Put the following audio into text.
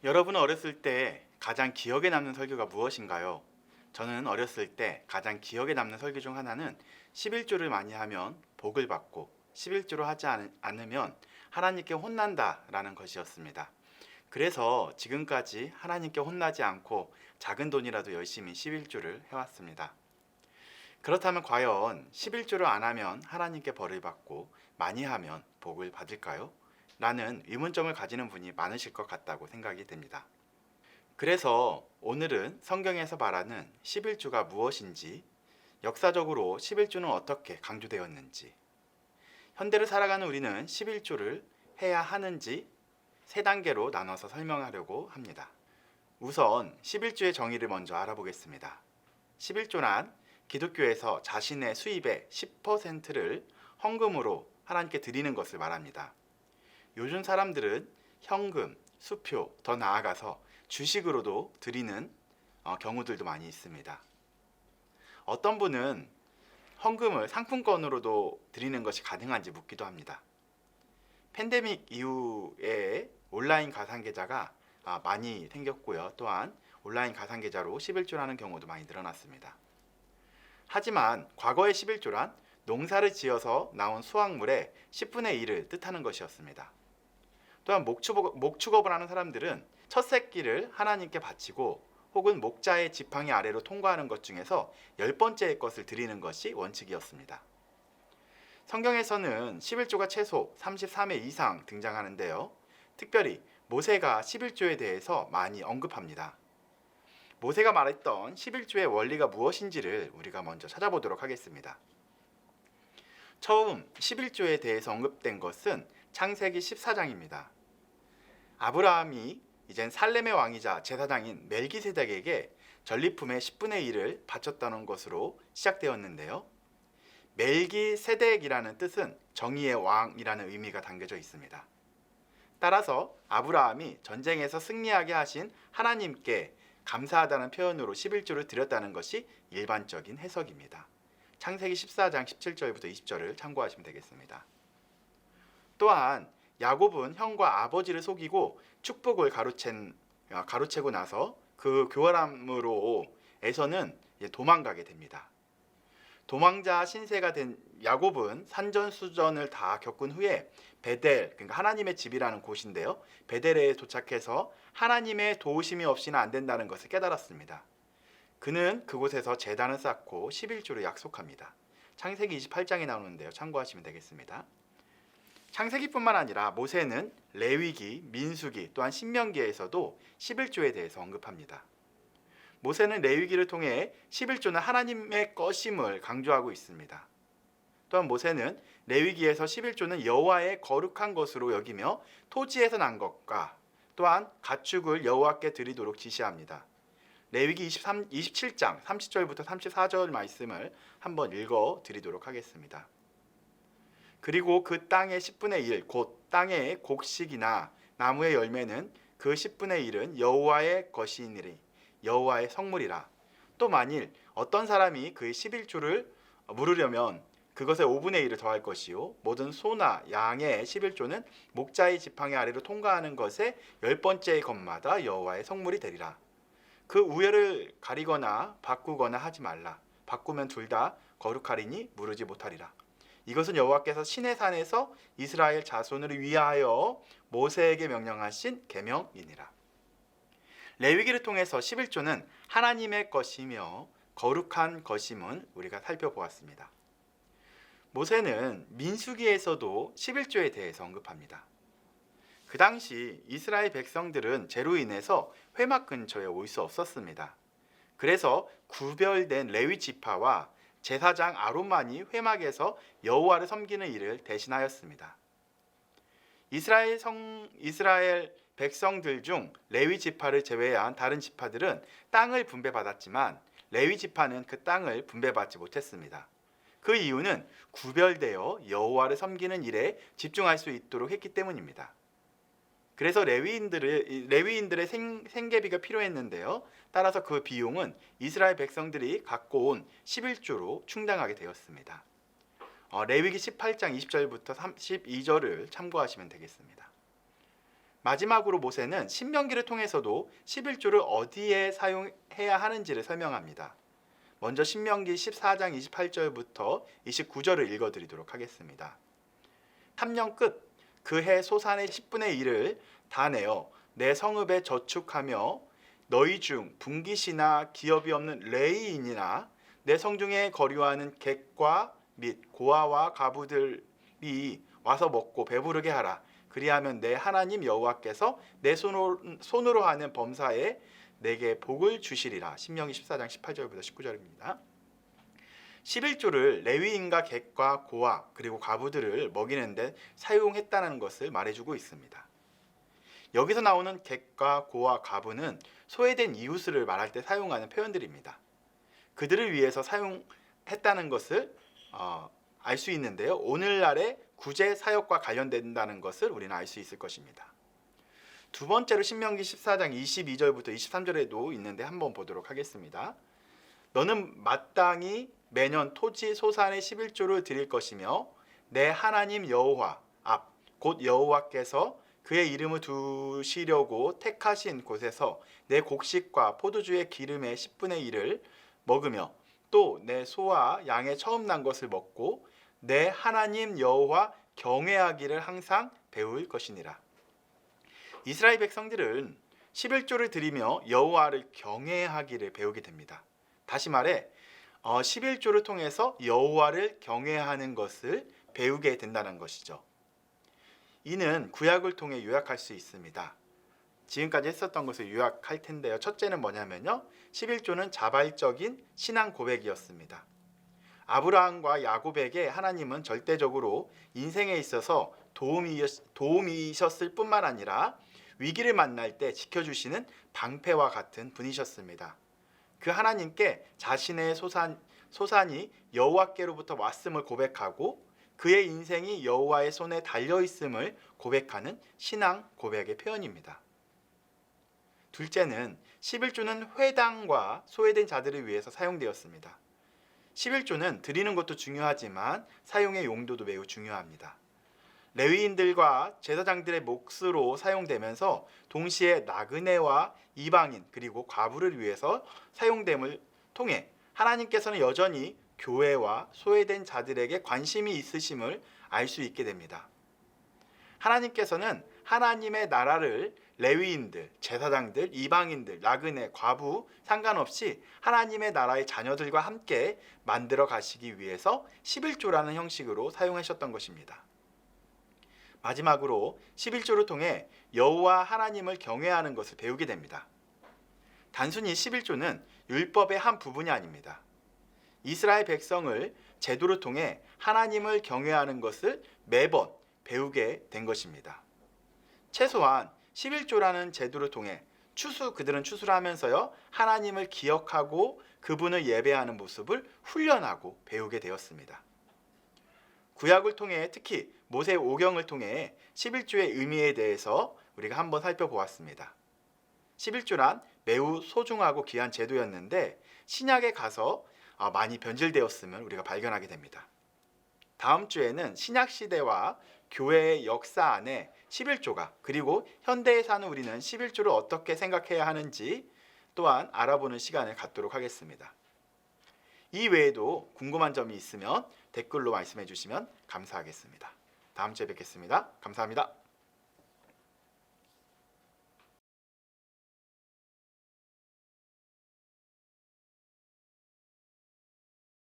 여러분은 어렸을 때 가장 기억에 남는 설교가 무엇인가요? 저는 어렸을 때 가장 기억에 남는 설교 중 하나는 11조를 많이 하면 복을 받고 11조를 하지 않으면 하나님께 혼난다라는 것이었습니다. 그래서 지금까지 하나님께 혼나지 않고 작은 돈이라도 열심히 11조를 해왔습니다. 그렇다면 과연 11조를 안 하면 하나님께 벌을 받고 많이 하면 복을 받을까요? 라는 의문점을 가지는 분이 많으실 것 같다고 생각이 됩니다. 그래서 오늘은 성경에서 말하는 11조가 무엇인지, 역사적으로 11조는 어떻게 강조되었는지, 현대를 살아가는 우리는 11조를 해야 하는지 세 단계로 나눠서 설명하려고 합니다. 우선 11조의 정의를 먼저 알아보겠습니다. 11조란 기독교에서 자신의 수입의 10%를 헌금으로 하나님께 드리는 것을 말합니다. 요즘 사람들은 현금, 수표, 더 나아가서 주식으로도 드리는 경우들도 많이 있습니다. 어떤 분은 헌금을 상품권으로도 드리는 것이 가능한지 묻기도 합니다. 팬데믹 이후에 온라인 가상계좌가 많이 생겼고요. 또한 온라인 가상계좌로 11조라는 경우도 많이 늘어났습니다. 하지만 과거의 11조란 농사를 지어서 나온 수확물의 10분의 1을 뜻하는 것이었습니다. 또한 목축업을 하는 사람들은 첫 새끼를 하나님께 바치고 혹은 목자의 지팡이 아래로 통과하는 것 중에서 10번째의 것을 드리는 것이 원칙이었습니다. 성경에서는 11조가 최소 33회 이상 등장하는데요. 특별히 모세가 11조에 대해서 많이 언급합니다. 모세가 말했던 11조의 원리가 무엇인지를 우리가 먼저 찾아보도록 하겠습니다. 처음 11조에 대해서 언급된 것은 창세기 14장입니다. 아브라함이 이젠 살렘의 왕이자 제사장인 멜기세덱에게 전리품의 10분의 1을 바쳤다는 것으로 시작되었는데요. 멜기세덱이라는 뜻은 정의의 왕이라는 의미가 담겨져 있습니다. 따라서 아브라함이 전쟁에서 승리하게 하신 하나님께 감사하다는 표현으로 11조를 드렸다는 것이 일반적인 해석입니다. 창세기 14장 17절부터 20절을 참고하시면 되겠습니다. 또한 야곱은 형과 아버지를 속이고 축복을 가로채고 나서 그 교활함으로 에서는 도망가게 됩니다. 도망자 신세가 된 야곱은 산전수전을 다 겪은 후에 베델, 그러니까 하나님의 집이라는 곳인데요. 베델에 도착해서 하나님의 도우심이 없이는 안 된다는 것을 깨달았습니다. 그는 그곳에서 제단을 쌓고 11조를 약속합니다. 창세기 28장에 나오는데요. 참고하시면 되겠습니다. 창세기뿐만 아니라 모세는 레위기, 민수기 또한 신명기에서도 11조에 대해서 언급합니다. 모세는 레위기를 통해 11조는 하나님의 것임을 강조하고 있습니다. 또한 모세는 레위기에서 11조는 여호와의 거룩한 것으로 여기며 토지에서 난 것과 또한 가축을 여호와께 드리도록 지시합니다. 레위기 27장 30절부터 34절 말씀을 한번 읽어 드리도록 하겠습니다. 그리고 그 땅의 10분의 1, 곧 땅의 곡식이나 나무의 열매는 그 10분의 1은 여호와의 것이니리 여호와의 성물이라. 또 만일 어떤 사람이 그의 11조를 물으려면 그것의 5분의 1을 더할 것이요 모든 소나 양의 11조는 목자의 지팡이 아래로 통과하는 것의 10번째의 것마다 여호와의 성물이 되리라. 그 우열을 가리거나 바꾸거나 하지 말라. 바꾸면 둘 다 거룩하리니 무르지 못하리라. 이것은 여호와께서 시내산에서 이스라엘 자손을 위하여 모세에게 명령하신 계명이니라. 레위기를 통해서 11조는 하나님의 것이며 거룩한 것임은 우리가 살펴보았습니다. 모세는 민수기에서도 11조에 대해서 언급합니다. 그 당시 이스라엘 백성들은 죄로 인해서 회막 근처에 올 수 없었습니다. 그래서 구별된 레위 지파와 제사장 아론만이 회막에서 여호와를 섬기는 일을 대신하였습니다. 이스라엘 백성들 중 레위 지파를 제외한 다른 지파들은 땅을 분배받았지만 레위 지파는 그 땅을 분배받지 못했습니다. 그 이유는 구별되어 여호와를 섬기는 일에 집중할 수 있도록 했기 때문입니다. 그래서 레위인들의 생계비가 필요했는데요. 따라서 그 비용은 이스라엘 백성들이 갖고 온 11조로 충당하게 되었습니다. 레위기 18장 20절부터 32절을 참고하시면 되겠습니다. 마지막으로 모세는 신명기를 통해서도 11조를 어디에 사용해야 하는지를 설명합니다. 먼저 신명기 14장 28절부터 29절을 읽어드리도록 하겠습니다. 3년 끝 그 해 소산의 10분의 1을 다 내어 내 성읍에 저축하며 너희 중 분깃이나 기업이 없는 레위인이나 내 성중에 거류하는 객과 및 고아와 가부들이 와서 먹고 배부르게 하라. 그리하면 내 하나님 여호와께서 내 손으로 하는 범사에 내게 복을 주시리라. 신명기 14장 18절부터 19절입니다. 11조를 레위인과 객과 고아 그리고 가부들을 먹이는 데 사용했다는 것을 말해주고 있습니다. 여기서 나오는 객과 고아 가부는 소외된 이웃을 말할 때 사용하는 표현들입니다. 그들을 위해서 사용했다는 것을 알 수 있는데요. 오늘날의 구제 사역과 관련된다는 것을 우리는 알 수 있을 것입니다. 두 번째로 신명기 14장 22절부터 23절에도 있는데 한번 보도록 하겠습니다. 너는 마땅히 매년 토지 소산의 11조를 드릴 것이며 내 하나님 여호와 앞 곧 여호와께서 그의 이름을 두시려고 택하신 곳에서 내 곡식과 포도주의 기름의 10분의 1을 먹으며 또 내 소와 양의 처음 난 것을 먹고 내 하나님 여호와 경외하기를 항상 배울 것이니라. 이스라엘 백성들은 11조를 드리며 여호와를 경외하기를 배우게 됩니다. 다시 말해 11조를 통해서 여호와를 경외하는 것을 배우게 된다는 것이죠. 이는 구약을 통해 요약할 수 있습니다. 지금까지 했었던 것을 요약할 텐데요. 첫째는 뭐냐면요. 11조는 자발적인 신앙 고백이었습니다. 아브라함과 야곱에게 하나님은 절대적으로 인생에 있어서 도움이셨을 뿐만 아니라 위기를 만날 때 지켜주시는 방패와 같은 분이셨습니다. 그 하나님께 자신의 소산이 여호와께로부터 왔음을 고백하고 그의 인생이 여호와의 손에 달려있음을 고백하는 신앙 고백의 표현입니다. 둘째는 11조는 회당과 소외된 자들을 위해서 사용되었습니다. 11조는 드리는 것도 중요하지만 사용의 용도도 매우 중요합니다. 레위인들과 제사장들의 몫으로 사용되면서 동시에 나그네와 이방인 그리고 과부를 위해서 사용됨을 통해 하나님께서는 여전히 교회와 소외된 자들에게 관심이 있으심을 알 수 있게 됩니다. 하나님께서는 하나님의 나라를 레위인들, 제사장들, 이방인들, 나그네, 과부 상관없이 하나님의 나라의 자녀들과 함께 만들어 가시기 위해서 11조라는 형식으로 사용하셨던 것입니다. 마지막으로 11조를 통해 여호와 하나님을 경외하는 것을 배우게 됩니다. 단순히 11조는 율법의 한 부분이 아닙니다. 이스라엘 백성을 제도를 통해 하나님을 경외하는 것을 매번 배우게 된 것입니다. 최소한 11조라는 제도를 통해 그들은 추수를 하면서요 하나님을 기억하고 그분을 예배하는 모습을 훈련하고 배우게 되었습니다. 구약을 통해 특히 모세 오경을 통해 11조의 의미에 대해서 우리가 한번 살펴보았습니다. 11조란 매우 소중하고 귀한 제도였는데 신약에 가서 많이 변질되었음을 우리가 발견하게 됩니다. 다음 주에는 신약 시대와 교회의 역사 안에 11조가 그리고 현대에 사는 우리는 11조를 어떻게 생각해야 하는지 또한 알아보는 시간을 갖도록 하겠습니다. 이 외에도 궁금한 점이 있으면 댓글로 말씀해 주시면 감사하겠습니다. 다음 주에 뵙겠습니다. 감사합니다.